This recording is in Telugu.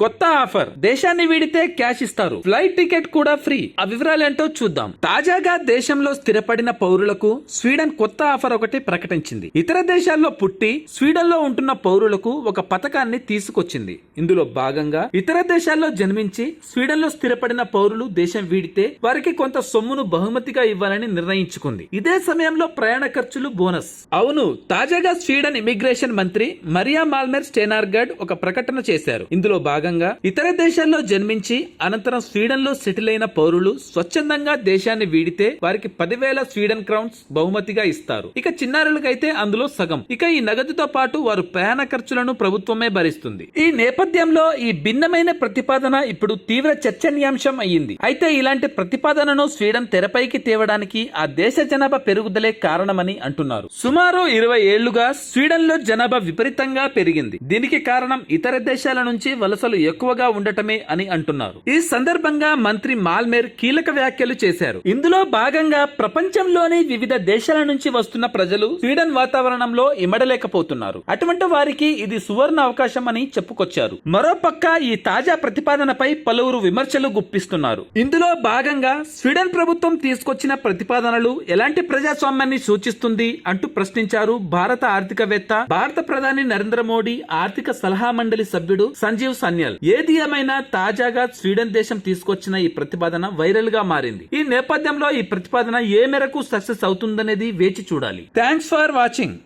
కొత్త ఆఫర్, దేశాన్ని వీడితే క్యాష్ ఇస్తారు, ఫ్లైట్ టికెట్ కూడా ఫ్రీ. ఆ వివరాలేంటో చూద్దాం. తాజాగా దేశంలో స్థిరపడిన పౌరులకు స్వీడన్ కొత్త ఆఫర్ ఒకటి ప్రకటించింది. ఇతర దేశాల్లో పుట్టి స్వీడన్ లో ఉంటున్న పౌరులకు ఒక పథకాన్ని తీసుకొచ్చింది. ఇందులో భాగంగా ఇతర దేశాల్లో జన్మించి స్వీడన్ లో స్థిరపడిన పౌరులు దేశం వీడితే వారికి కొంత సొమ్మును బహుమతిగా ఇవ్వాలని నిర్ణయించుకుంది. ఇదే సమయంలో ప్రయాణ ఖర్చులు బోనస్. అవును, తాజాగా స్వీడన్ ఇమిగ్రేషన్ మంత్రి మరియా మాల్మెర్ స్టెనార్గడ్ ఒక ప్రకటన చేశారు. ఇందులో భాగంగా ఇతర దేశాల్లో జన్మించి అనంతరం స్వీడన్ లో సెటిల్ అయిన పౌరులు స్వచ్ఛందంగా దేశాన్ని వీడితే వారికి 10,000 స్వీడన్ క్రౌన్స్ బహుమతిగా ఇస్తారు. ఇక చిన్నారులకైతే అందులో సగం. ఇక ఈ నగదుతో పాటు వారు ప్రయాణ ఖర్చులను ప్రభుత్వమే భరిస్తుంది. ఈ నేపథ్యంలో ఈ భిన్నమైన ప్రతిపాదన ఇప్పుడు తీవ్ర చర్చనీయాంశం అయ్యింది. అయితే ఇలాంటి ప్రతిపాదనను స్వీడన్ తెరపైకి తేవడానికి ఆ దేశ జనాభా పెరుగుదలే కారణమని అంటున్నారు. సుమారు 20 ఏళ్లుగా స్వీడన్ లో జనాభా విపరీతంగా పెరిగింది. దీనికి కారణం ఇతర దేశాల నుంచి వలసలు ఎక్కువగా ఉండటమే అని అంటున్నారు. ఈ సందర్భంగా మంత్రి మాల్మేర్ కీలక వ్యాఖ్యలు చేశారు. ఇందులో భాగంగా ప్రపంచంలోని వివిధ దేశాల నుంచి వస్తున్న ప్రజలు స్వీడన్ వాతావరణంలో ఇమడలేకపోతున్నారు. అటువంటి వారికి ఇది సువర్ణ అవకాశం అని చెప్పుకొచ్చారు. మరోపక్క ఈ తాజా ప్రతిపాదనపై పలువురు విమర్శలు గుప్పిస్తున్నారు. ఇందులో భాగంగా స్వీడన్ ప్రభుత్వం తీసుకొచ్చిన ప్రతిపాదనలు ఎలాంటి ప్రజాస్వామ్యాన్ని సూచిస్తుంది అంటూ ప్రశ్నించారు భారత ఆర్థికవేత్త, భారత ప్రధాని నరేంద్ర మోడీ ఆర్థిక సలహా మండలి సభ్యుడు సంజీవ్ సన్యాల్. ఏది ఏమైనా తాజాగా స్వీడన్ దేశం తీసుకొచ్చిన ఈ ప్రతిపాదన వైరల్ గా మారింది. ఈ నేపథ్యంలో ఈ ప్రతిపాదన ఏ మేరకు సక్సెస్ అవుతుందనేది వేచి చూడాలి. Thanks for watching.